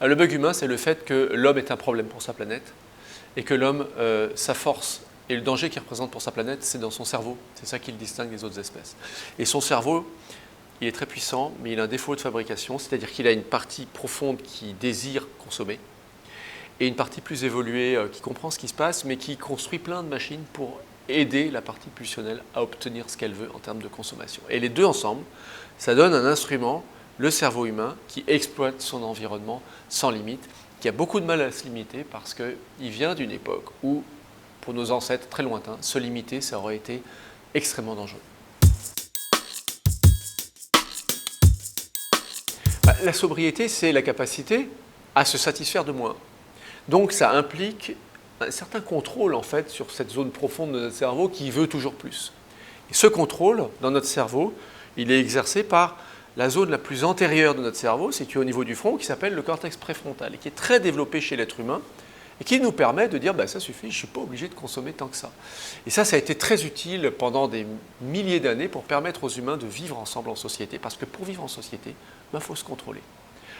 Le bug humain, c'est le fait que l'homme est un problème pour sa planète et que l'homme, sa force et le danger qu'il représente pour sa planète, c'est dans son cerveau. C'est ça qui le distingue des autres espèces. Et son cerveau, il est très puissant, mais il a un défaut de fabrication, c'est-à-dire qu'il a une partie profonde qui désire consommer et une partie plus évoluée qui comprend ce qui se passe, mais qui construit plein de machines pour aider la partie pulsionnelle à obtenir ce qu'elle veut en termes de consommation. Et les deux ensemble, ça donne un instrument, le cerveau humain, qui exploite son environnement sans limite, qui a beaucoup de mal à se limiter parce qu'il vient d'une époque où, pour nos ancêtres très lointains, se limiter, ça aurait été extrêmement dangereux. La sobriété, c'est la capacité à se satisfaire de moins. Donc ça implique un certain contrôle en fait sur cette zone profonde de notre cerveau qui veut toujours plus. Et ce contrôle dans notre cerveau, il est exercé par la zone la plus antérieure de notre cerveau, située au niveau du front, qui s'appelle le cortex préfrontal et qui est très développé chez l'être humain et qui nous permet de dire ça suffit, je ne suis pas obligé de consommer tant que ça. Et ça a été très utile pendant des milliers d'années pour permettre aux humains de vivre ensemble en société, parce que pour vivre en société, il faut se contrôler.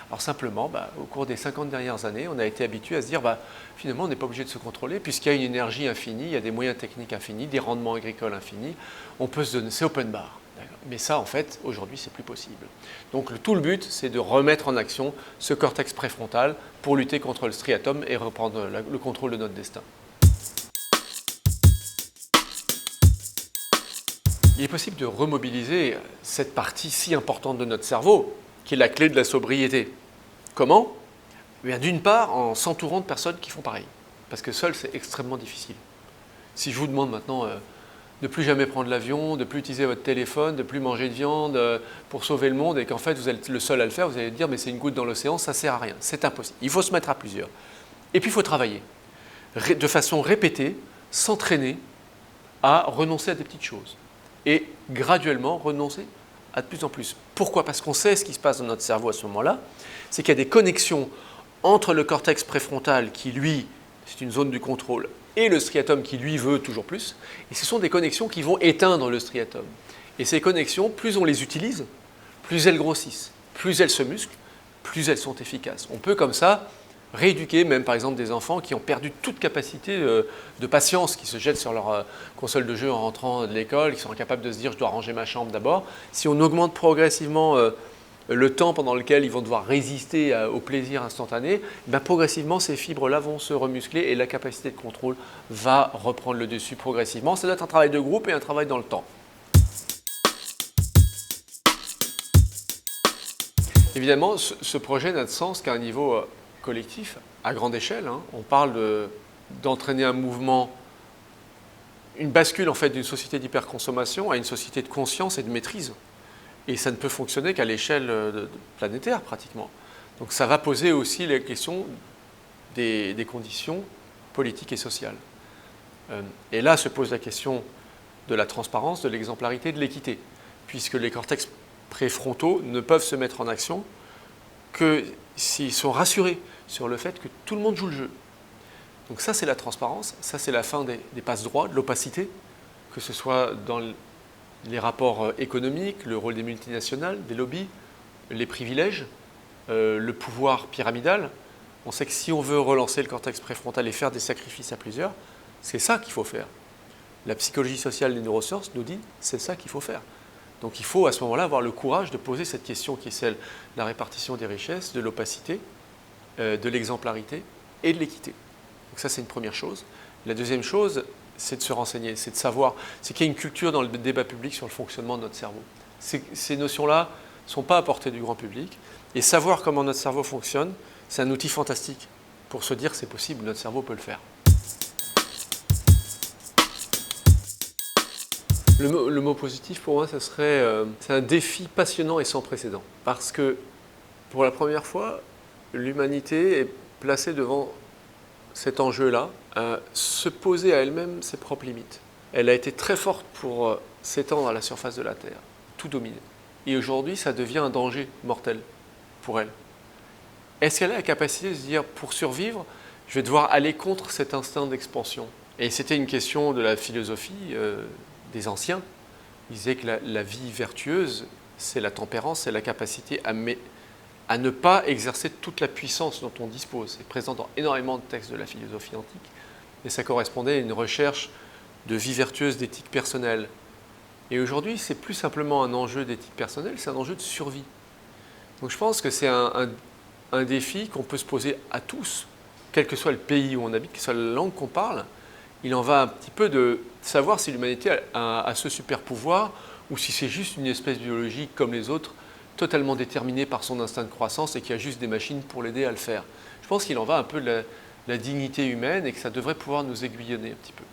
Alors simplement, au cours des 50 dernières années, on a été habitué à se dire finalement on n'est pas obligé de se contrôler puisqu'il y a une énergie infinie, il y a des moyens techniques infinis, des rendements agricoles infinis, on peut se donner, c'est open bar. Mais ça en fait, aujourd'hui, c'est plus possible. Donc tout le but, c'est de remettre en action ce cortex préfrontal pour lutter contre le striatum et reprendre le contrôle de notre destin. Il est possible de remobiliser cette partie si importante de notre cerveau, qui est la clé de la sobriété. Comment ? D'une part, en s'entourant de personnes qui font pareil. Parce que seul, c'est extrêmement difficile. Si je vous demande maintenant de ne plus jamais prendre l'avion, de ne plus utiliser votre téléphone, de ne plus manger de viande pour sauver le monde, et qu'en fait vous êtes le seul à le faire, vous allez dire mais c'est une goutte dans l'océan, ça ne sert à rien. C'est impossible. Il faut se mettre à plusieurs. Et puis il faut travailler. De façon répétée, s'entraîner à renoncer à des petites choses. Et graduellement renoncer à de plus en plus. Pourquoi ? Parce qu'on sait ce qui se passe dans notre cerveau à ce moment-là, c'est qu'il y a des connexions entre le cortex préfrontal qui, lui, c'est une zone du contrôle, et le striatum qui, lui, veut toujours plus. Et ce sont des connexions qui vont éteindre le striatum. Et ces connexions, plus on les utilise, plus elles grossissent, plus elles se musclent, plus elles sont efficaces. On peut comme ça rééduquer même par exemple des enfants qui ont perdu toute capacité de patience, qui se jettent sur leur console de jeu en rentrant de l'école, qui sont incapables de se dire je dois ranger ma chambre d'abord. Si on augmente progressivement le temps pendant lequel ils vont devoir résister au plaisir instantané, progressivement ces fibres-là vont se remuscler et la capacité de contrôle va reprendre le dessus progressivement. Ça doit être un travail de groupe et un travail dans le temps. Évidemment, ce projet n'a de sens qu'à un niveau collectif, à grande échelle. On parle d'entraîner un mouvement, une bascule en fait d'une société d'hyperconsommation à une société de conscience et de maîtrise. Et ça ne peut fonctionner qu'à l'échelle planétaire pratiquement. Donc ça va poser aussi les questions des conditions politiques et sociales. Et là se pose la question de la transparence, de l'exemplarité, de l'équité, puisque les cortex préfrontaux ne peuvent se mettre en action que s'ils sont rassurés sur le fait que tout le monde joue le jeu. Donc ça, c'est la transparence, ça, c'est la fin des passe-droits, de l'opacité, que ce soit dans les rapports économiques, le rôle des multinationales, des lobbies, les privilèges, le pouvoir pyramidal. On sait que si on veut relancer le cortex préfrontal et faire des sacrifices à plusieurs, c'est ça qu'il faut faire. La psychologie sociale des neurosciences nous dit c'est ça qu'il faut faire. Donc il faut à ce moment-là avoir le courage de poser cette question qui est celle de la répartition des richesses, de l'opacité, de l'exemplarité et de l'équité. Donc ça c'est une première chose. La deuxième chose, c'est de se renseigner, c'est de savoir, c'est qu'il y a une culture dans le débat public sur le fonctionnement de notre cerveau. Ces notions-là ne sont pas à portée du grand public. Et savoir comment notre cerveau fonctionne, c'est un outil fantastique pour se dire c'est possible, notre cerveau peut le faire. Le mot positif pour moi, ça serait c'est un défi passionnant et sans précédent. Parce que pour la première fois, l'humanité est placée devant cet enjeu-là, se poser à elle-même ses propres limites. Elle a été très forte pour s'étendre à la surface de la Terre, tout dominer. Et aujourd'hui, ça devient un danger mortel pour elle. Est-ce qu'elle a la capacité de se dire, pour survivre, je vais devoir aller contre cet instinct d'expansion? Et c'était une question de la philosophie des anciens. Ils disaient que la vie vertueuse, c'est la tempérance, c'est la capacité à ne pas exercer toute la puissance dont on dispose. C'est présent dans énormément de textes de la philosophie antique, et ça correspondait à une recherche de vie vertueuse, d'éthique personnelle. Et aujourd'hui, c'est plus simplement un enjeu d'éthique personnelle, c'est un enjeu de survie. Donc je pense que c'est un défi qu'on peut se poser à tous, quel que soit le pays où on habite, quelle que soit la langue qu'on parle. Il en va un petit peu de savoir si l'humanité a ce super pouvoir ou si c'est juste une espèce biologique comme les autres, totalement déterminée par son instinct de croissance et qui a juste des machines pour l'aider à le faire. Je pense qu'il en va un peu de la dignité humaine et que ça devrait pouvoir nous aiguillonner un petit peu.